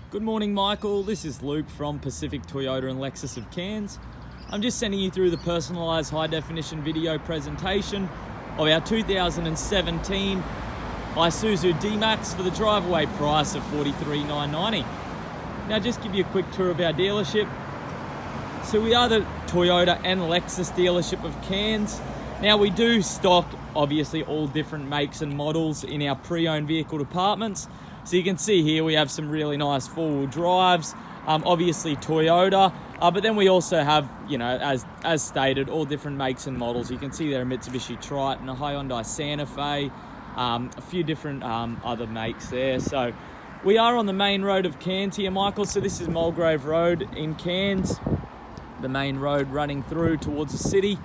Good morning, Michael. This is Luke from Pacific Toyota and Lexus of Cairns. I'm just sending you through the personalised high-definition video presentation of our 2017 Isuzu D-Max for the drive-away price of $43,990. Now, just give you a quick tour of our dealership. So we are the Toyota and Lexus dealership of Cairns. Now, we do stock, obviously, all different makes and models in our pre-owned vehicle departments. So you can see here we have some really nice four-wheel drives, obviously Toyota, but then we also have, as stated, all different makes and models. You can see there a Mitsubishi Triton, a Hyundai Santa Fe, a few different other makes there. So we are on the main road of Cairns here, Michael. So this is Mulgrave Road in Cairns, the main road running through towards the city.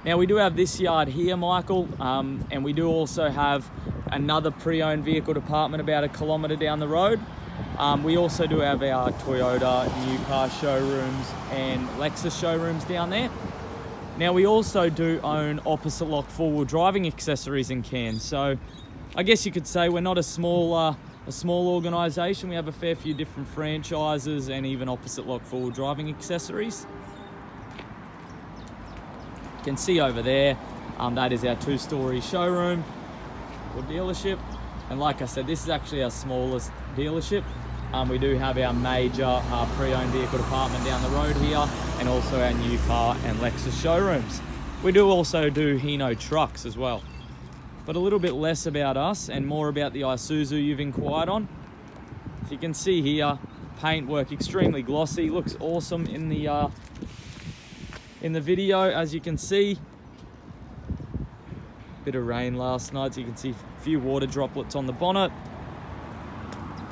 Now we do have this yard here, Michael, and we do also have another pre-owned vehicle department about 1 kilometre down the road. We also do have our Toyota new car showrooms and Lexus showrooms down there. Now we also do own opposite lock four-wheel driving accessories in Cairns. So I guess you could say we're not a small organisation. We have a fair few different franchises and even opposite lock four-wheel driving accessories. You can see over there, that is our two-storey showroom or dealership, and like I said, this is actually our smallest dealership. We do have our major pre-owned vehicle department down the road here, and also our new car and Lexus showrooms. We do also do Hino trucks as well, but a little bit less about us and more about the Isuzu you've inquired on. So you can see here, paintwork extremely glossy, looks awesome in the video, as you can see. Bit of rain last night, so you can see a few water droplets on the bonnet.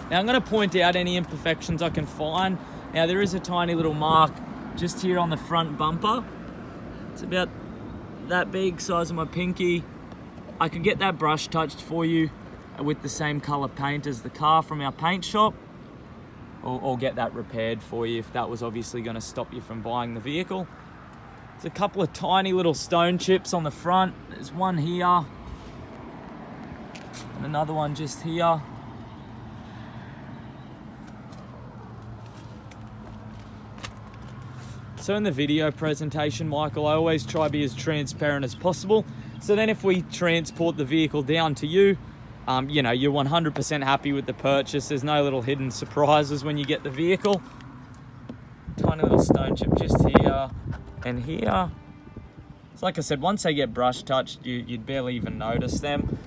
Now I'm going to point out any imperfections I can find. Now there is a tiny little mark just here on the front bumper. It's about that big, size of my pinky. I could get that brush touched for you with the same colour paint as the car from our paint shop, or get that repaired for you if that was obviously going to stop you from buying the vehicle. There's a couple of tiny little stone chips on the front. There's one here and another one just here. So in the video presentation, Michael, I always try to be as transparent as possible. So then if we transport the vehicle down to you, you're 100% happy with the purchase. There's no little hidden surprises when you get the vehicle. Tiny little stone chip just here and here. So like I said, once they get brush touched, you'd barely even notice them.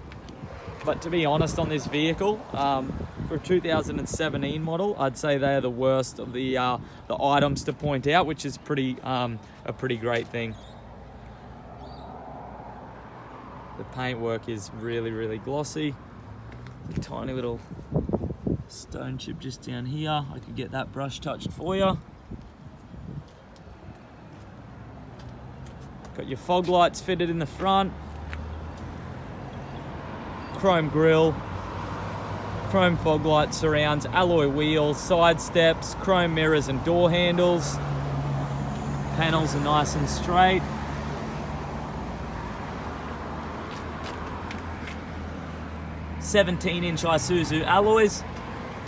But to be honest, on this vehicle, for a 2017 model, I'd say they are the worst of the items to point out, which is a pretty great thing. The paintwork is really, really glossy. A tiny little stone chip just down here. I could get that brush touched for you. Got your fog lights fitted in the front. Chrome grille. Chrome fog light surrounds, alloy wheels, side steps, chrome mirrors and door handles. Panels are nice and straight. "17-inch Isuzu alloys.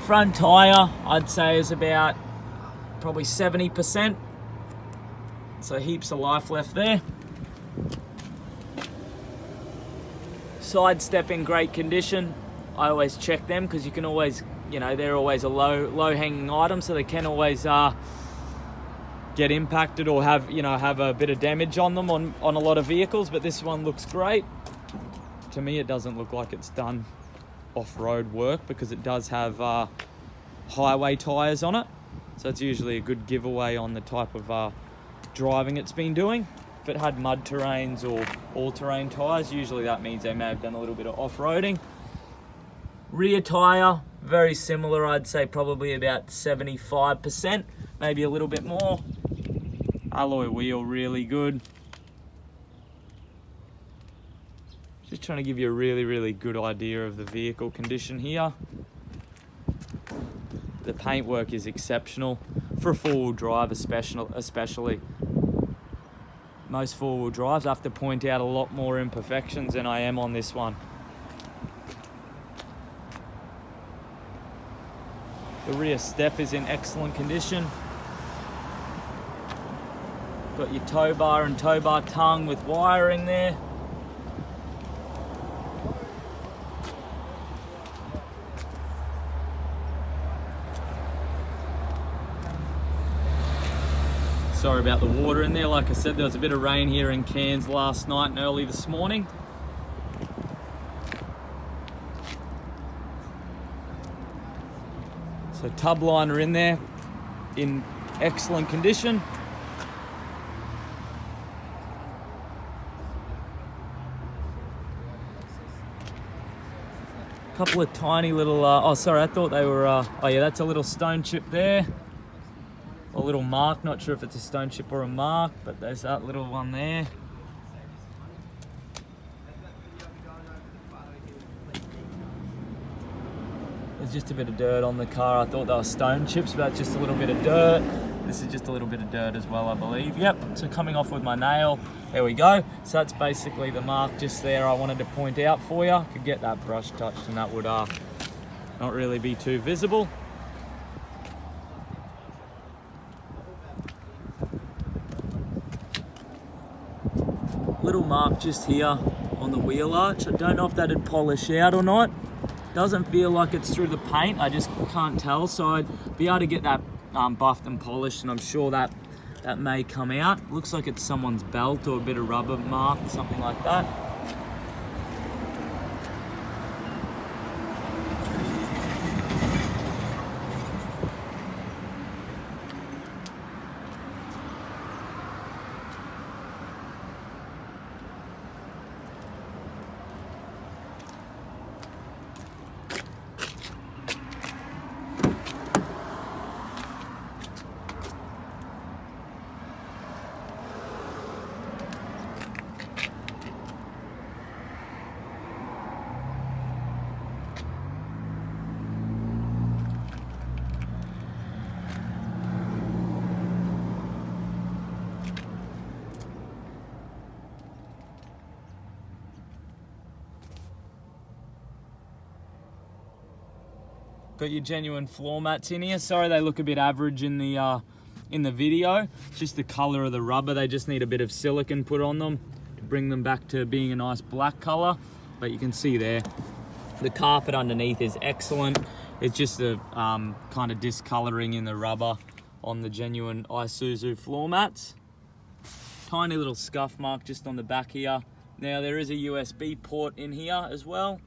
Front tyre, I'd say, is about probably 70%. So heaps of life left there. Side step in great condition. I always check them because you can always, they're always a low hanging item, so they can always get impacted or have a bit of damage on them on a lot of vehicles. But this one looks great. To me, it doesn't look like it's done off-road work because it does have highway tires on it, so it's usually a good giveaway on the type of driving it's been doing. If it had mud terrains or all-terrain tyres, usually that means they may have done a little bit of off-roading. Rear tyre, very similar, I'd say probably about 75%, maybe a little bit more. Alloy wheel, really good. Just trying to give you a really, really good idea of the vehicle condition here. The paintwork is exceptional for a four-wheel drive, especially. Most four-wheel drives, I have to point out a lot more imperfections than I am on this one. The rear step is in excellent condition. Got your tow bar and tow bar tongue with wiring there. Sorry about the water in there. Like I said, there was a bit of rain here in Cairns last night and early this morning. So tub liner in there in excellent condition. Couple of tiny little, oh sorry, I thought they were, oh yeah, that's a little stone chip there. A little mark, not sure if it's a stone chip or a mark, but there's that little one there. There's just a bit of dirt on the car. I thought they were stone chips, but that's just a little bit of dirt. This is just a little bit of dirt as well, I believe. Yep, so coming off with my nail. There we go. So that's basically the mark just there I wanted to point out for you. Could get that brush touched and that would not really be too visible. Little mark just here on the wheel arch. I don't know if that'd polish out or not. Doesn't feel like it's through the paint. I just can't tell. So I'd be able to get that buffed and polished, and I'm sure that may come out. Looks like it's someone's belt or a bit of rubber mark, something like that. Got your genuine floor mats in here. Sorry they look a bit average in the video. It's just the color of the rubber. They just need a bit of silicone put on them to bring them back to being a nice black color. But you can see there, the carpet underneath is excellent. It's just a kind of discoloring in the rubber on the genuine Isuzu floor mats. Tiny little scuff mark just on the back here. Now there is a USB port in here as well.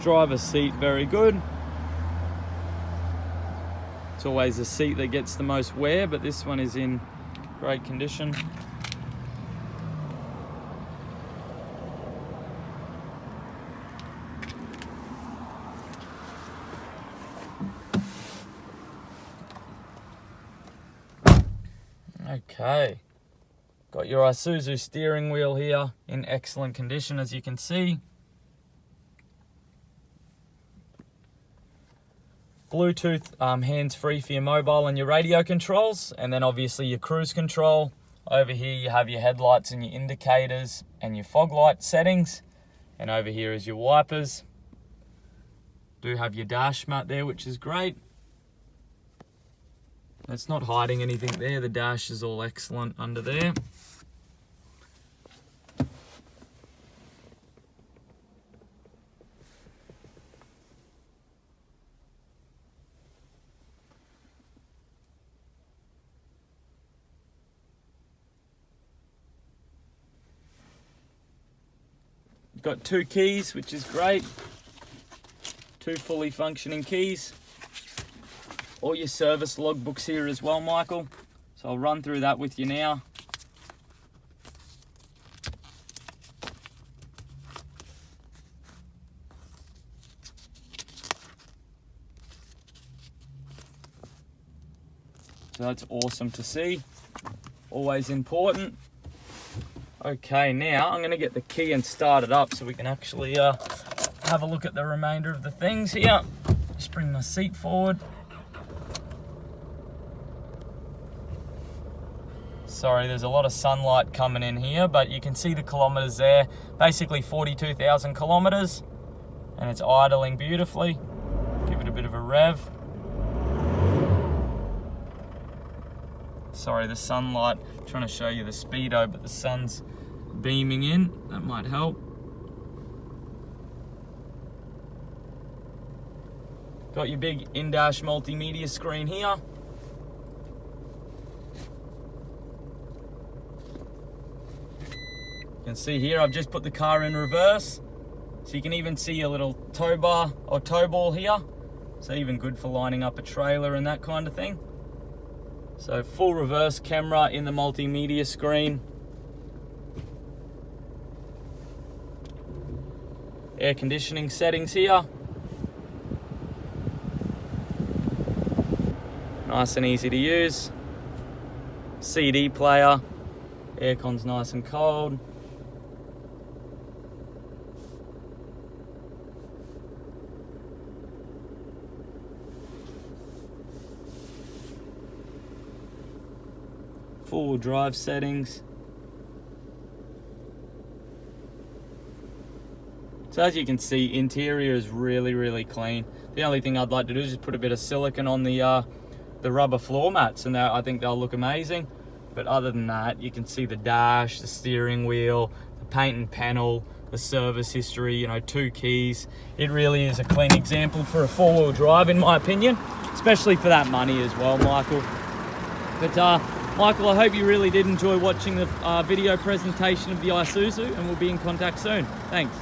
Driver's seat, very good. It's always the seat that gets the most wear, but this one is in great condition. Okay, got your Isuzu steering wheel here in excellent condition, as you can see. Bluetooth hands-free for your mobile and your radio controls, and then obviously your cruise control. Over here you have your headlights and your indicators and your fog light settings, and over here is your wipers. Do have your dash mat there, which is great. It's not hiding anything there. The dash is all excellent under there. Got 2 keys, which is great. 2 fully functioning keys. All your service logbooks here as well, Michael. So I'll run through that with you now. So that's awesome to see. Always important. Okay, now I'm going to get the key and start it up so we can actually have a look at the remainder of the things here. Just bring my seat forward. Sorry, there's a lot of sunlight coming in here, but you can see the kilometers there. Basically 42,000 kilometers, and it's idling beautifully. Give it a bit of a rev. Sorry, the sunlight, I'm trying to show you the speedo, but the sun's beaming in. That might help. Got your big in-dash multimedia screen here. You can see here I've just put the car in reverse, so you can even see a little tow bar or tow ball here. So even good for lining up a trailer and that kind of thing. So full reverse camera in the multimedia screen. Air conditioning settings here. Nice and easy to use. CD player. Aircon's nice and cold. Four-wheel drive settings. So as you can see, interior is really clean. The only thing I'd like to do is just put a bit of silicone on the rubber floor mats, and I think they'll look amazing. But other than that, you can see the dash, the steering wheel, the paint and panel, the service history, you know, 2 keys. It really is a clean example for a 4-wheel drive, in my opinion, especially for that money as well, Michael. But Michael, I hope you really did enjoy watching the video presentation of the Isuzu, and we'll be in contact soon. Thanks.